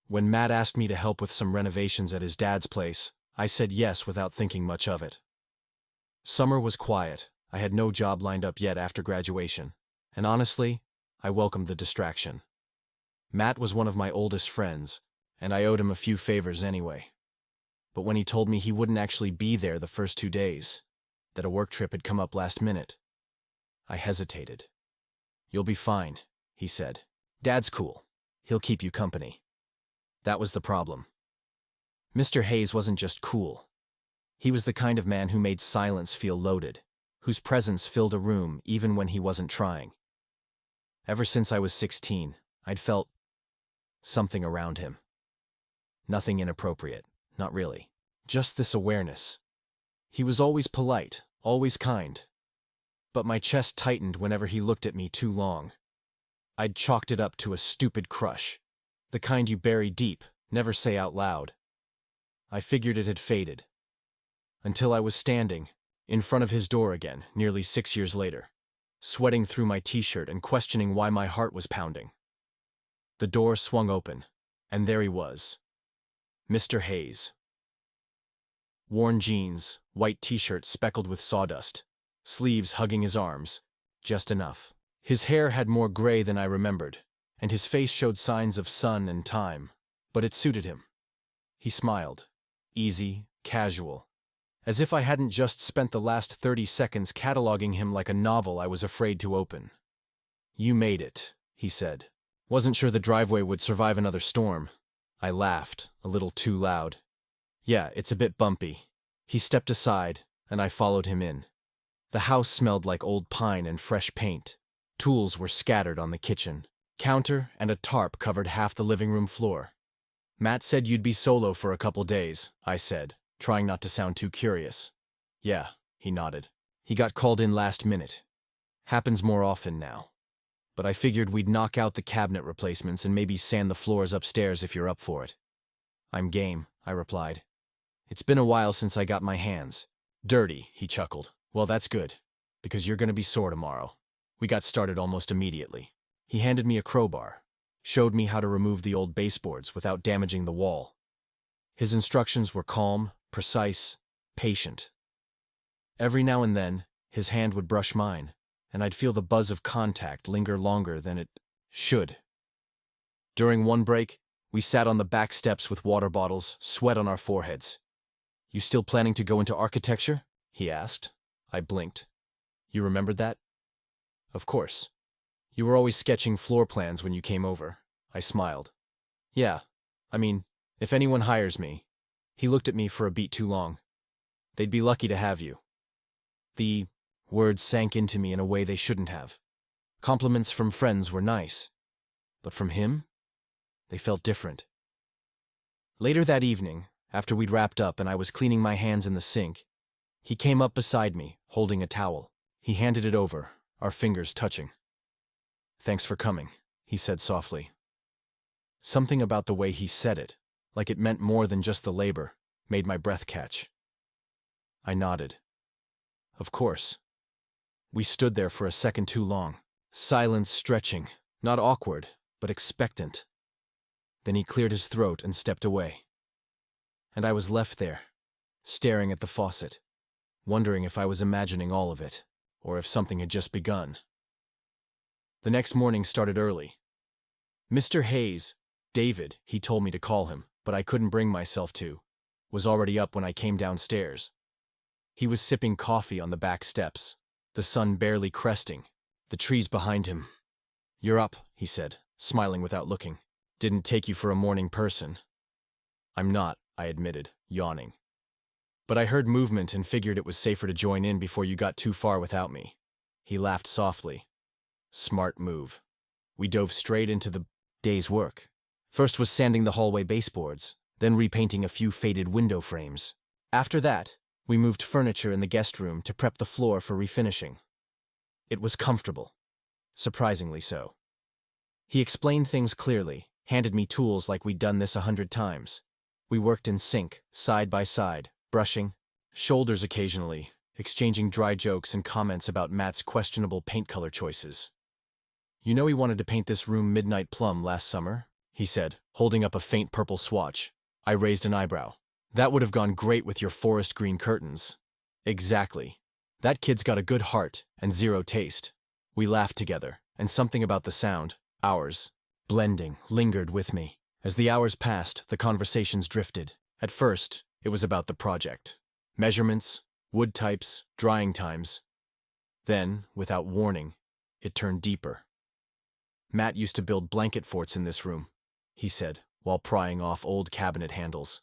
When Matt asked me to help with some renovations at his dad's place, I said yes without thinking much of it. Summer was quiet. I had no job lined up yet after graduation, and honestly, I welcomed the distraction. Matt was one of my oldest friends, and I owed him a few favors anyway. But when he told me he wouldn't actually be there the first 2 days, that a work trip had come up last minute, I hesitated. "You'll be fine," he said. "Dad's cool. He'll keep you company." That was the problem. Mr. Hayes wasn't just cool. He was the kind of man who made silence feel loaded, whose presence filled a room even when he wasn't trying. Ever since I was 16, I'd felt something around him. Nothing inappropriate, not really. Just this awareness. He was always polite, always kind. But my chest tightened whenever he looked at me too long. I'd chalked it up to a stupid crush, the kind you bury deep, never say out loud. I figured it had faded. Until I was standing in front of his door again, nearly 6 years later, sweating through my t-shirt and questioning why my heart was pounding. The door swung open, and there he was. Mr. Hayes. Worn jeans, white t-shirt speckled with sawdust, sleeves hugging his arms, just enough. His hair had more gray than I remembered, and his face showed signs of sun and time, but it suited him. He smiled, easy, casual, as if I hadn't just spent the last 30 seconds cataloging him like a novel I was afraid to open. "You made it," he said. "Wasn't sure the driveway would survive another storm." I laughed, a little too loud. "Yeah, it's a bit bumpy." He stepped aside, and I followed him in. The house smelled like old pine and fresh paint. Tools were scattered on the kitchen. Counter and a tarp covered half the living room floor. "Matt said you'd be solo for a couple days," I said, trying not to sound too curious. "Yeah," he nodded. "He got called in last minute. Happens more often now. But I figured we'd knock out the cabinet replacements and maybe sand the floors upstairs if you're up for it." "I'm game," I replied. "It's been a while since I got my hands." "Dirty," he chuckled. "Well, that's good, because you're going to be sore tomorrow." We got started almost immediately. He handed me a crowbar, showed me how to remove the old baseboards without damaging the wall. His instructions were calm, precise, patient. Every now and then, his hand would brush mine, and I'd feel the buzz of contact linger longer than it should. During one break, we sat on the back steps with water bottles, sweat on our foreheads. "You still planning to go into architecture?" he asked. I blinked. "You remembered that?" "Of course. You were always sketching floor plans when you came over." I smiled. "Yeah, I mean, if anyone hires me." He looked at me for a beat too long. "They'd be lucky to have you." The words sank into me in a way they shouldn't have. Compliments from friends were nice, but from him, they felt different. Later that evening, after we'd wrapped up and I was cleaning my hands in the sink, he came up beside me, holding a towel. He handed it over, our fingers touching. "Thanks for coming," he said softly. Something about the way he said it, like it meant more than just the labor, made my breath catch. I nodded. "Of course." We stood there for a second too long, silence stretching, not awkward, but expectant. Then he cleared his throat and stepped away. And I was left there, staring at the faucet, wondering if I was imagining all of it, or if something had just begun. The next morning started early. Mr. Hayes, David, he told me to call him, but I couldn't bring myself to, was already up when I came downstairs. He was sipping coffee on the back steps, the sun barely cresting, the trees behind him. "You're up," he said, smiling without looking. "Didn't take you for a morning person." "I'm not," I admitted, yawning. "But I heard movement and figured it was safer to join in before you got too far without me." He laughed softly. "Smart move." We dove straight into the day's work. First was sanding the hallway baseboards, then repainting a few faded window frames. After that, we moved furniture in the guest room to prep the floor for refinishing. It was comfortable. Surprisingly so. He explained things clearly, handed me tools like we'd done this 100 times. We worked in sync, side by side, brushing, shoulders occasionally, exchanging dry jokes and comments about Matt's questionable paint color choices. "You know he wanted to paint this room midnight plum last summer?" he said, holding up a faint purple swatch. I raised an eyebrow. That would have gone great with your forest green curtains. Exactly. That kid's got a good heart and zero taste. We laughed together, and something about the sound, ours, blending, lingered with me. As the hours passed, the conversations drifted. At first, it was about the project. Measurements, wood types, drying times. Then, without warning, it turned deeper. Matt used to build blanket forts in this room, he said, while prying off old cabinet handles.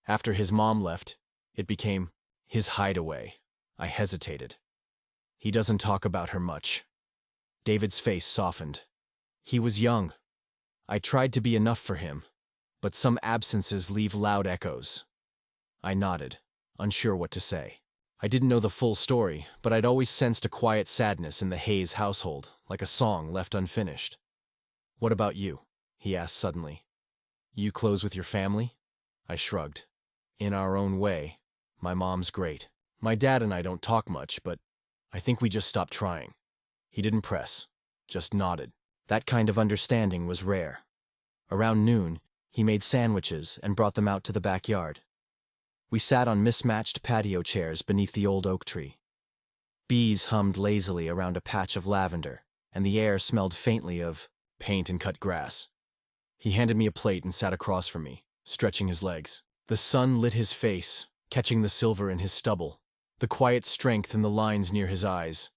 After his mom left, it became his hideaway. I hesitated. He doesn't talk about her much. David's face softened. He was young. I tried to be enough for him, but some absences leave loud echoes. I nodded, unsure what to say. I didn't know the full story, but I'd always sensed a quiet sadness in the Hayes household, like a song left unfinished. What about you? He asked suddenly. You close with your family? I shrugged. In our own way. My mom's great. My dad and I don't talk much, but I think we just stopped trying. He didn't press, just nodded. That kind of understanding was rare. Around noon, he made sandwiches and brought them out to the backyard. We sat on mismatched patio chairs beneath the old oak tree. Bees hummed lazily around a patch of lavender, and the air smelled faintly of paint and cut grass. He handed me a plate and sat across from me, stretching his legs. The sun lit his face, catching the silver in his stubble, the quiet strength in the lines near his eyes.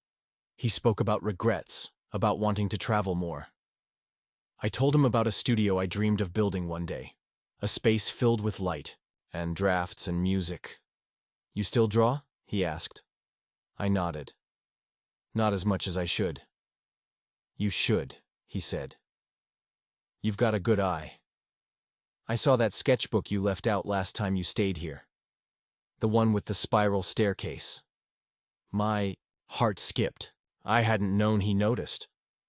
He spoke about regrets, about wanting to travel more. I told him about a studio I dreamed of building one day, a space filled with light, and drafts and music. You still draw? He asked. I nodded. Not as much as I should. You should, he said. You've got a good eye. I saw that sketchbook you left out last time you stayed here. The one with the spiral staircase. My heart skipped. I hadn't known he noticed.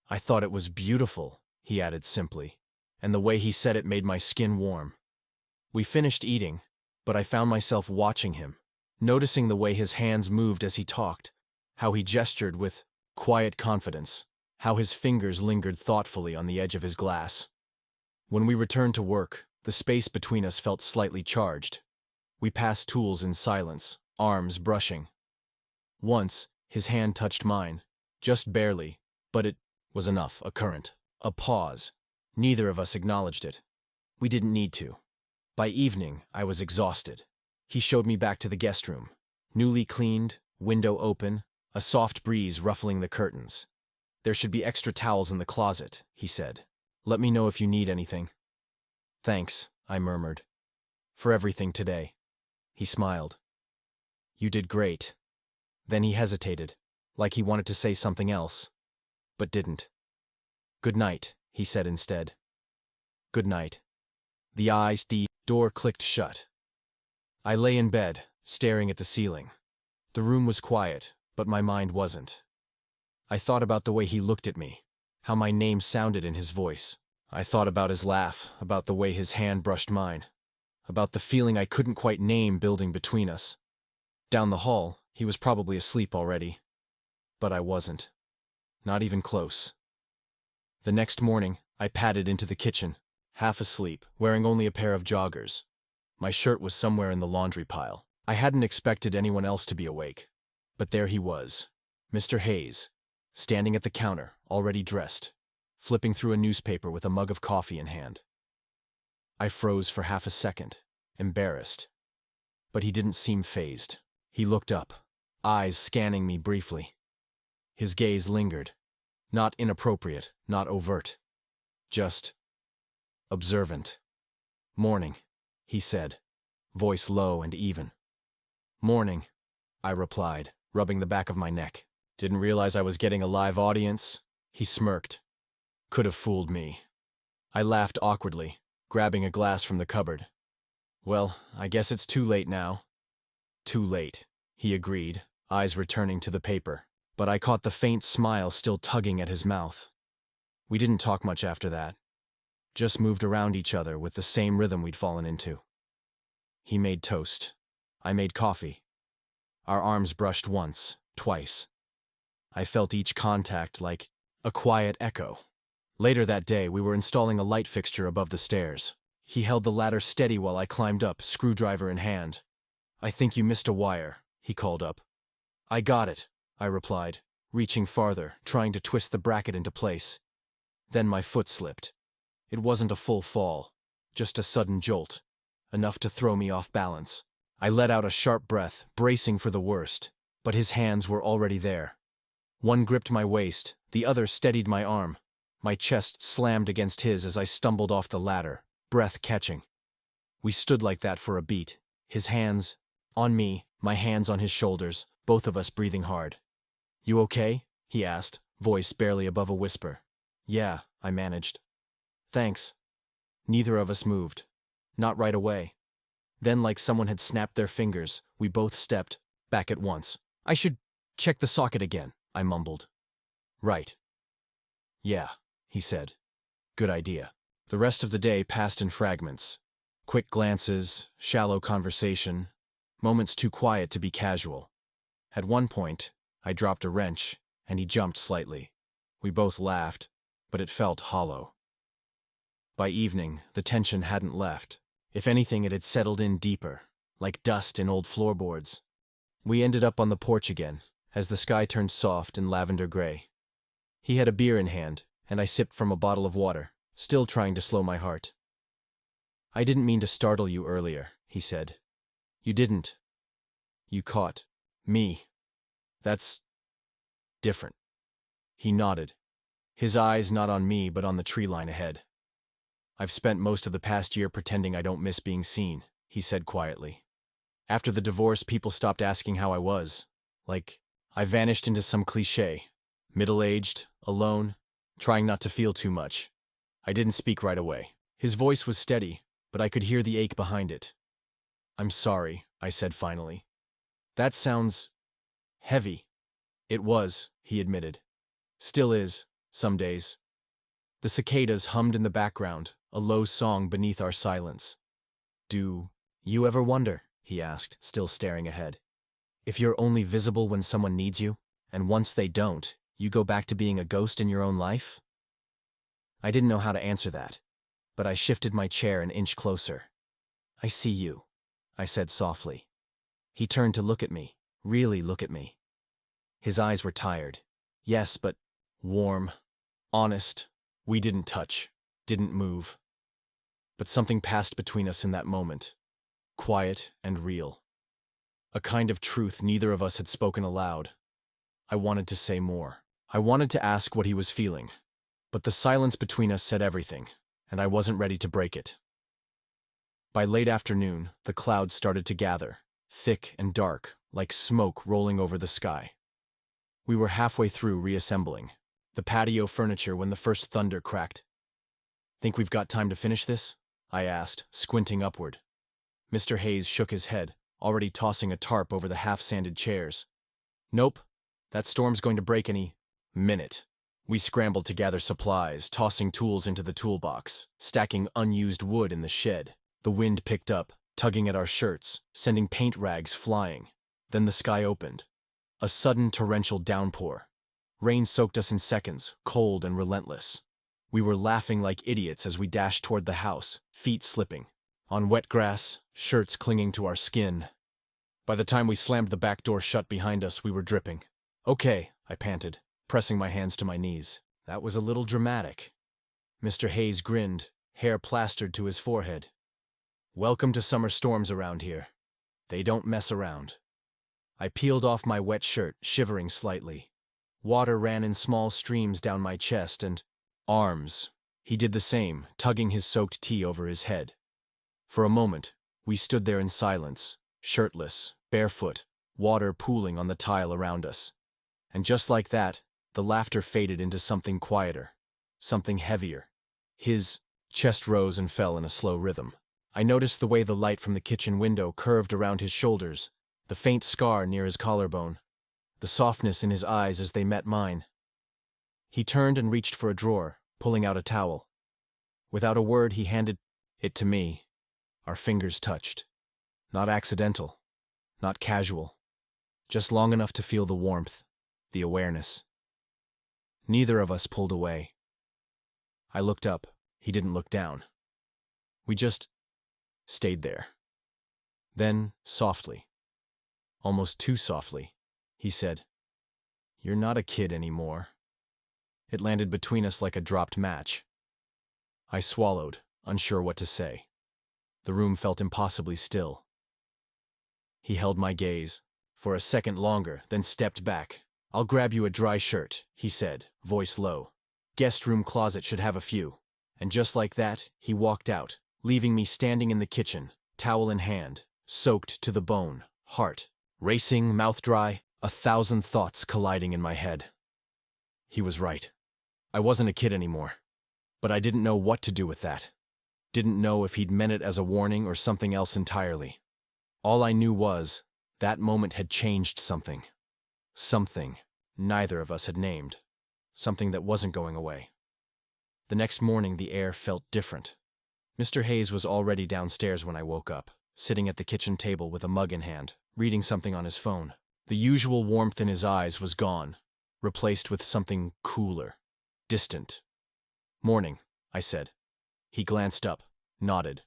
I thought it was beautiful, he added simply, and the way he said it made my skin warm. We finished eating, but I found myself watching him, noticing the way his hands moved as he talked, how he gestured with quiet confidence, how his fingers lingered thoughtfully on the edge of his glass. When we returned to work, the space between us felt slightly charged. We passed tools in silence, arms brushing. Once, his hand touched mine, just barely, but it was enough, a current, a pause. Neither of us acknowledged it. We didn't need to. By evening, I was exhausted. He showed me back to the guest room. Newly cleaned, window open, a soft breeze ruffling the curtains. There should be extra towels in the closet, he said. Let me know if you need anything. Thanks, I murmured. For everything today. He smiled. You did great. Then he hesitated, like he wanted to say something else, but didn't. Good night, he said instead. Good night. The door clicked shut. I lay in bed, staring at the ceiling. The room was quiet, but my mind wasn't. I thought about the way he looked at me, how my name sounded in his voice. I thought about his laugh, about the way his hand brushed mine, about the feeling I couldn't quite name building between us. Down the hall, he was probably asleep already. But I wasn't. Not even close. The next morning, I padded into the kitchen, half asleep, wearing only a pair of joggers. My shirt was somewhere in the laundry pile. I hadn't expected anyone else to be awake. But there he was, Mr. Hayes, standing at the counter, already dressed, flipping through a newspaper with a mug of coffee in hand. I froze for half a second, embarrassed. But he didn't seem fazed. He looked up, eyes scanning me briefly. His gaze lingered. Not inappropriate, not overt. Just observant. Morning, he said, voice low and even. Morning, I replied, rubbing the back of my neck. Didn't realize I was getting a live audience. He smirked. Could have fooled me. I laughed awkwardly, grabbing a glass from the cupboard. Well, I guess it's too late now. Too late, he agreed, eyes returning to the paper. But I caught the faint smile still tugging at his mouth. We didn't talk much after that. Just moved around each other with the same rhythm we'd fallen into. He made toast. I made coffee. Our arms brushed once, twice. I felt each contact like a quiet echo. Later that day, we were installing a light fixture above the stairs. He held the ladder steady while I climbed up, screwdriver in hand. "I think you missed a wire," he called up. "I got it," I replied, reaching farther, trying to twist the bracket into place. Then my foot slipped. It wasn't a full fall, just a sudden jolt, enough to throw me off balance. I let out a sharp breath, bracing for the worst, but his hands were already there. One gripped my waist, the other steadied my arm. My chest slammed against his as I stumbled off the ladder, breath catching. We stood like that for a beat, his hands on me, my hands on his shoulders, both of us breathing hard. "You okay?" he asked, voice barely above a whisper. "Yeah," I managed. "Thanks." Neither of us moved. Not right away. Then, like someone had snapped their fingers, we both stepped back at once. "I should check the socket again," I mumbled. "Right." "Yeah," he said. "Good idea." The rest of the day passed in fragments. Quick glances, shallow conversation, moments too quiet to be casual. At one point, I dropped a wrench, and he jumped slightly. We both laughed, but it felt hollow. By evening, the tension hadn't left. If anything, it had settled in deeper, like dust in old floorboards. We ended up on the porch again, as the sky turned soft and lavender gray. He had a beer in hand, and I sipped from a bottle of water, still trying to slow my heart. "I didn't mean to startle you earlier," he said. "You didn't. You caught me. That's different." He nodded, his eyes not on me but on the tree line ahead. "I've spent most of the past year pretending I don't miss being seen," he said quietly. "After the divorce, people stopped asking how I was. Like, I vanished into some cliché. Middle-aged, alone, trying not to feel too much. I didn't speak right away. His voice was steady, but I could hear the ache behind it. "I'm sorry," I said finally. "That sounds heavy." "It was," he admitted. "Still is, some days." The cicadas hummed in the background, a low song beneath our silence. "Do you ever wonder," he asked, still staring ahead, "if you're only visible when someone needs you, and once they don't, you go back to being a ghost in your own life?" I didn't know how to answer that, but I shifted my chair an inch closer. "I see you," I said softly. He turned to look at me, really look at me. His eyes were tired. Yes, but warm, honest. We didn't touch, didn't move. But something passed between us in that moment, quiet and real. A kind of truth neither of us had spoken aloud. I wanted to say more. I wanted to ask what he was feeling. But the silence between us said everything, and I wasn't ready to break it. By late afternoon, the clouds started to gather, thick and dark, like smoke rolling over the sky. We were halfway through reassembling the patio furniture when the first thunder cracked. "Think we've got time to finish this?" I asked, squinting upward. Mr. Hayes shook his head, already tossing a tarp over the half-sanded chairs. "Nope, that storm's going to break any minute." We scrambled to gather supplies, tossing tools into the toolbox, stacking unused wood in the shed. The wind picked up, tugging at our shirts, sending paint rags flying. Then the sky opened. A sudden torrential downpour. Rain soaked us in seconds, cold and relentless. We were laughing like idiots as we dashed toward the house, feet slipping. On wet grass, shirts clinging to our skin. By the time we slammed the back door shut behind us, we were dripping. "Okay," I panted, pressing my hands to my knees. "That was a little dramatic." Mr. Hayes grinned, hair plastered to his forehead. "Welcome to summer storms around here. They don't mess around." I peeled off my wet shirt, shivering slightly. Water ran in small streams down my chest and arms. He did the same, tugging his soaked tee over his head. For a moment, we stood there in silence, shirtless, barefoot, water pooling on the tile around us. And just like that, the laughter faded into something quieter, something heavier. His chest rose and fell in a slow rhythm. I noticed the way the light from the kitchen window curved around his shoulders, the faint scar near his collarbone, the softness in his eyes as they met mine. He turned and reached for a drawer, pulling out a towel. Without a word, he handed it to me. Our fingers touched. Not accidental, not casual, just long enough to feel the warmth, the awareness. Neither of us pulled away. I looked up. He didn't look down. We just stayed there. Then, softly, almost too softly, he said, "You're not a kid anymore." It landed between us like a dropped match. I swallowed, unsure what to say. The room felt impossibly still. He held my gaze for a second longer, then stepped back. "I'll grab you a dry shirt," he said, voice low. "Guest room closet should have a few." And just like that, he walked out, leaving me standing in the kitchen, towel in hand, soaked to the bone, heart racing, mouth dry, 1,000 thoughts colliding in my head. He was right. I wasn't a kid anymore. But I didn't know what to do with that. Didn't know if he'd meant it as a warning or something else entirely. All I knew was, that moment had changed something. Something neither of us had named. Something that wasn't going away. The next morning the air felt different. Mr. Hayes was already downstairs when I woke up, sitting at the kitchen table with a mug in hand, reading something on his phone. The usual warmth in his eyes was gone, replaced with something cooler, distant. "Morning," I said. He glanced up, nodded.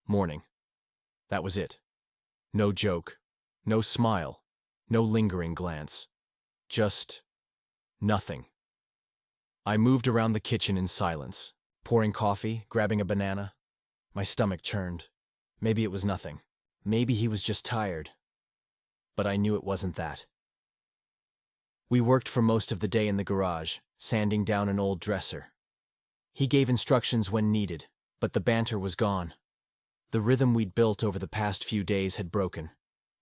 "Morning." That was it. No joke, no smile, no lingering glance. Just nothing. I moved around the kitchen in silence, pouring coffee, grabbing a banana. My stomach churned. Maybe it was nothing. Maybe he was just tired. But I knew it wasn't that. We worked for most of the day in the garage, sanding down an old dresser. He gave instructions when needed, but the banter was gone. The rhythm we'd built over the past few days had broken.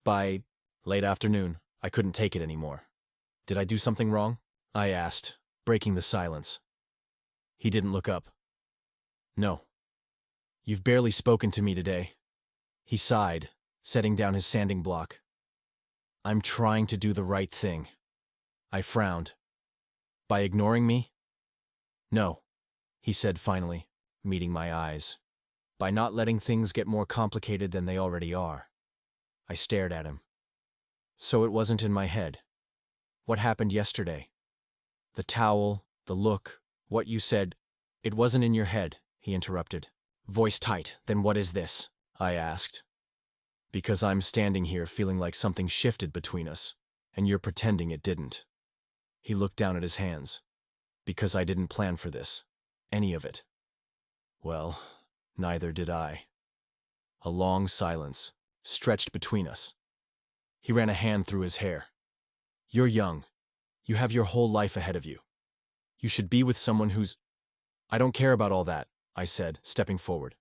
By late afternoon, I couldn't take it anymore. "Did I do something wrong?" I asked, breaking the silence. He didn't look up. "No. You've barely spoken to me today." He sighed, setting down his sanding block. "I'm trying to do the right thing." I frowned. "By ignoring me?" "No," he said finally, meeting my eyes. "By not letting things get more complicated than they already are." I stared at him. "So it wasn't in my head. What happened yesterday? The towel, the look, what you said, it wasn't in your head," he interrupted. Voice tight. "Then what is this?" I asked. "Because I'm standing here feeling like something shifted between us, and you're pretending it didn't." He looked down at his hands. "Because I didn't plan for this. Any of it." Well, neither did I. A long silence stretched between us. He ran a hand through his hair. "You're young. You have your whole life ahead of you. You should be with someone who's—" "I don't care about all that," I said, stepping forward.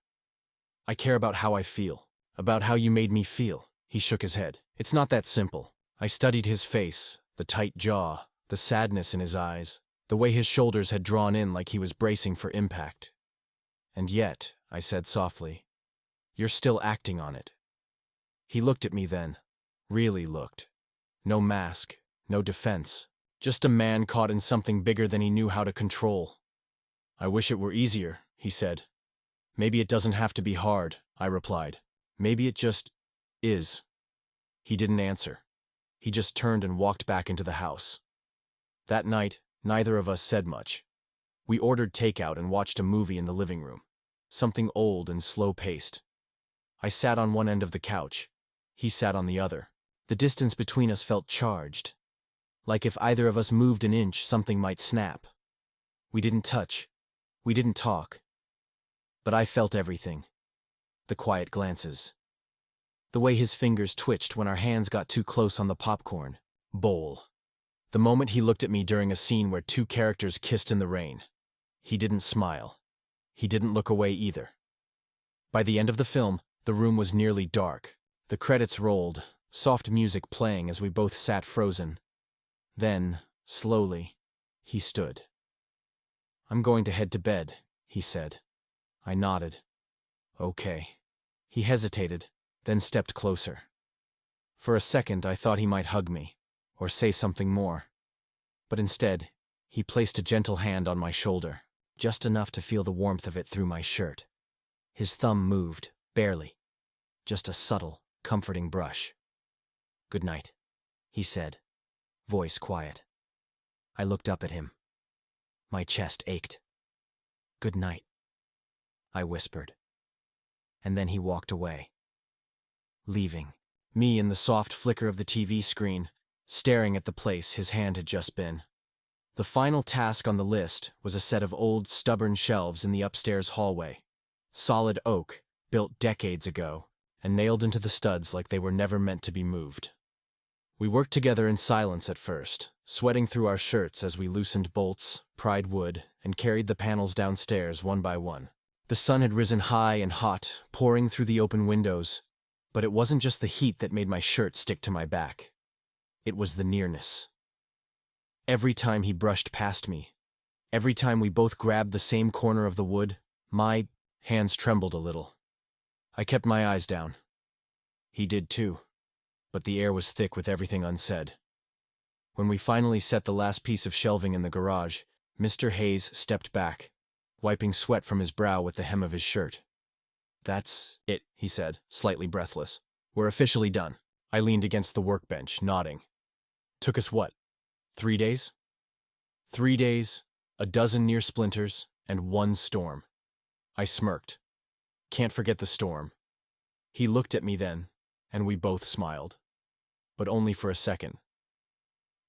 "I care about how I feel. About how you made me feel." He shook his head. "It's not that simple." I studied his face, the tight jaw, the sadness in his eyes, the way his shoulders had drawn in like he was bracing for impact. "And yet," I said softly, "you're still acting on it." He looked at me then. Really looked. No mask, no defense. Just a man caught in something bigger than he knew how to control. "I wish it were easier," he said. "Maybe it doesn't have to be hard," I replied. "Maybe it just is." He didn't answer. He just turned and walked back into the house. That night, neither of us said much. We ordered takeout and watched a movie in the living room. Something old and slow-paced. I sat on one end of the couch. He sat on the other. The distance between us felt charged. Like if either of us moved an inch, something might snap. We didn't touch. We didn't talk. But I felt everything. The quiet glances. The way his fingers twitched when our hands got too close on the popcorn bowl. The moment he looked at me during a scene where two characters kissed in the rain. He didn't smile. He didn't look away either. By the end of the film, the room was nearly dark. The credits rolled, soft music playing as we both sat frozen. Then, slowly, he stood. "I'm going to head to bed," he said. I nodded. "Okay." He hesitated, then stepped closer. For a second I thought he might hug me, or say something more. But instead, he placed a gentle hand on my shoulder, just enough to feel the warmth of it through my shirt. His thumb moved, barely. Just a subtle, comforting brush. "Good night," he said, voice quiet. I looked up at him. My chest ached. "Good night," I whispered. And then he walked away, leaving me in the soft flicker of the TV screen, staring at the place his hand had just been. The final task on the list was a set of old, stubborn shelves in the upstairs hallway. Solid oak, built decades ago, and nailed into the studs like they were never meant to be moved. We worked together in silence at first, sweating through our shirts as we loosened bolts, pried wood, and carried the panels downstairs one by one. The sun had risen high and hot, pouring through the open windows, but it wasn't just the heat that made my shirt stick to my back. It was the nearness. Every time he brushed past me, every time we both grabbed the same corner of the wood, my hands trembled a little. I kept my eyes down. He did too, but the air was thick with everything unsaid. When we finally set the last piece of shelving in the garage, Mr. Hayes stepped back, wiping sweat from his brow with the hem of his shirt. "That's it," he said, slightly breathless. "We're officially done." I leaned against the workbench, nodding. "Took us what? 3 days?" 3 days, a dozen near splinters, and one storm. I smirked. "Can't forget the storm." He looked at me then, and we both smiled. But only for a second.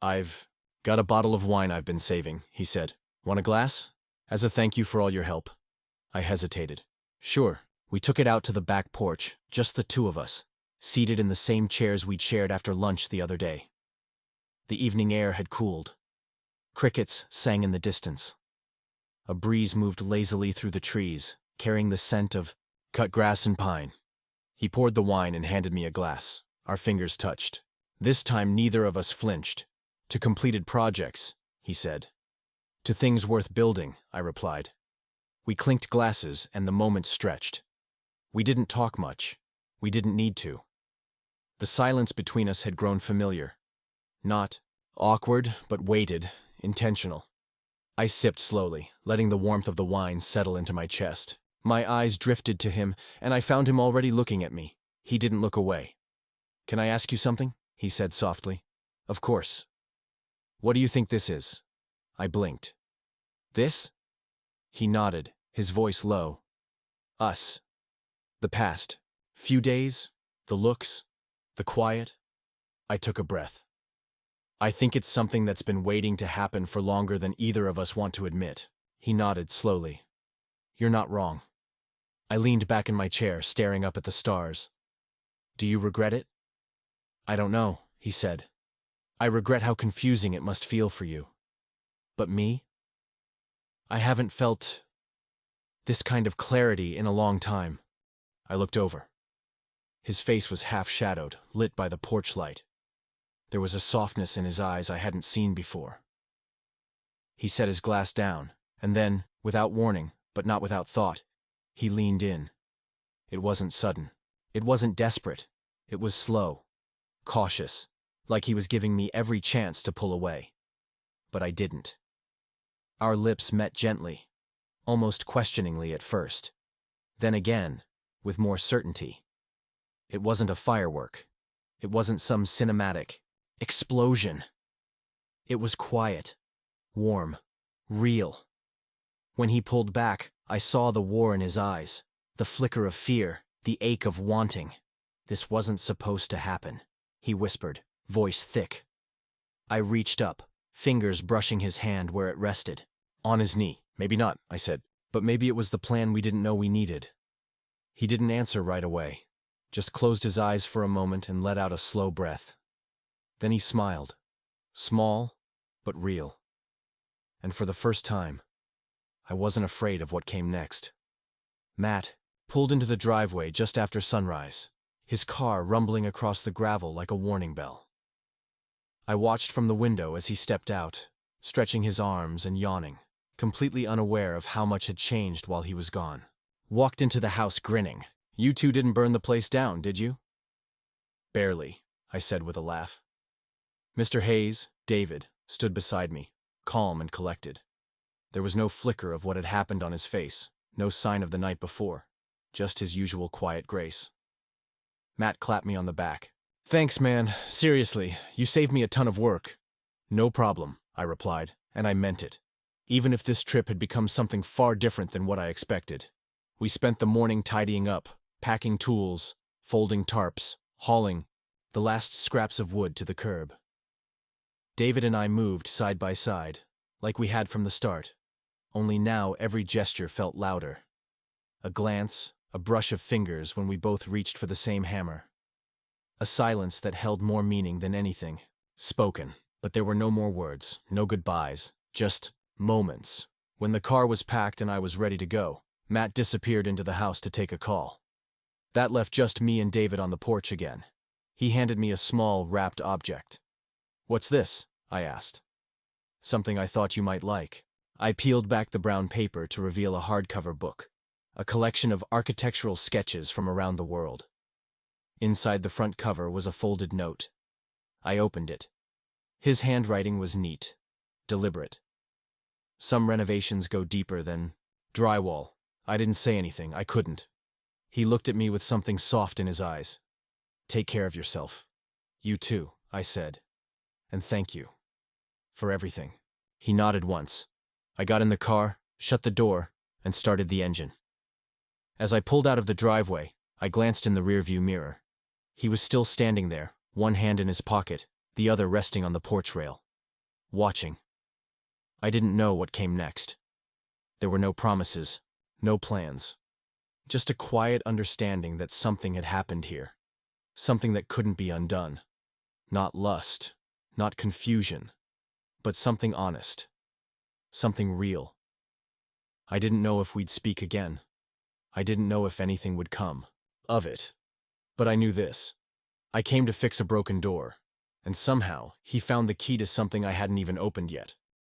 "I've got a bottle of wine I've been saving," he said. "Want a glass? As a thank you for all your help." I hesitated. "Sure." We took it out to the back porch, just the two of us, seated in the same chairs we'd shared after lunch the other day. The evening air had cooled. Crickets sang in the distance. A breeze moved lazily through the trees, carrying the scent of cut grass and pine. He poured the wine and handed me a glass. Our fingers touched. This time neither of us flinched. "To completed projects," he said. "To things worth building," I replied. We clinked glasses, and the moment stretched. We didn't talk much. We didn't need to. The silence between us had grown familiar. Not awkward, but weighted, intentional. I sipped slowly, letting the warmth of the wine settle into my chest. My eyes drifted to him, and I found him already looking at me. He didn't look away. "Can I ask you something?" he said softly. "Of course." "What do you think this is?" I blinked. "This?" He nodded, his voice low. "Us. The past. Few days. The looks. The quiet." I took a breath. "I think it's something that's been waiting to happen for longer than either of us want to admit." He nodded slowly. "You're not wrong." I leaned back in my chair, staring up at the stars. "Do you regret it?" "I don't know," he said. "I regret how confusing it must feel for you. But me? I haven't felt this kind of clarity in a long time." I looked over. His face was half-shadowed, lit by the porch light. There was a softness in his eyes I hadn't seen before. He set his glass down, and then, without warning, but not without thought, he leaned in. It wasn't sudden. It wasn't desperate. It was slow, cautious, like he was giving me every chance to pull away. But I didn't. Our lips met gently, almost questioningly at first. Then again, with more certainty. It wasn't a firework. It wasn't some cinematic explosion. It was quiet, warm, real. When he pulled back, I saw the war in his eyes, the flicker of fear, the ache of wanting. "This wasn't supposed to happen," he whispered, voice thick. I reached up, fingers brushing his hand where it rested. "On his knee." "Maybe not," I said, "but maybe it was the plan we didn't know we needed." He didn't answer right away, just closed his eyes for a moment and let out a slow breath. Then he smiled, small but real. And for the first time, I wasn't afraid of what came next. Matt pulled into the driveway just after sunrise, his car rumbling across the gravel like a warning bell. I watched from the window as he stepped out, stretching his arms and yawning, completely unaware of how much had changed while he was gone. Walked into the house grinning. "You two didn't burn the place down, did you?" "Barely," I said with a laugh. Mr. Hayes, David, stood beside me, calm and collected. There was no flicker of what had happened on his face, no sign of the night before, just his usual quiet grace. Matt clapped me on the back. "Thanks, man. Seriously, you saved me a ton of work." "No problem," I replied, and I meant it. even if this trip had become something far different than what I expected. We spent the morning tidying up, packing tools, folding tarps, hauling the last scraps of wood to the curb. David and I moved side by side, like we had from the start, only now every gesture felt louder. A glance, a brush of fingers when we both reached for the same hammer. A silence that held more meaning than anything spoken, but there were no more words, no goodbyes, just moments. When the car was packed and I was ready to go, Matt disappeared into the house to take a call. That left just me and David on the porch again. He handed me a small, wrapped object. "What's this?" I asked. "Something I thought you might like." I peeled back the brown paper to reveal a hardcover book, a collection of architectural sketches from around the world. Inside the front cover was a folded note. I opened it. His handwriting was neat, deliberate. "Some renovations go deeper than drywall." I didn't say anything, I couldn't. He looked at me with something soft in his eyes. "Take care of yourself." "You too," I said. "And thank you for everything." He nodded once. I got in the car, shut the door, and started the engine. As I pulled out of the driveway, I glanced in the rearview mirror. He was still standing there, one hand in his pocket, the other resting on the porch rail, watching. I didn't know what came next. There were no promises, no plans. Just a quiet understanding that something had happened here. Something that couldn't be undone. Not lust, not confusion, but something honest. Something real. I didn't know if we'd speak again. I didn't know if anything would come of it. But I knew this. I came to fix a broken door, and somehow he found the key to something I hadn't even opened yet.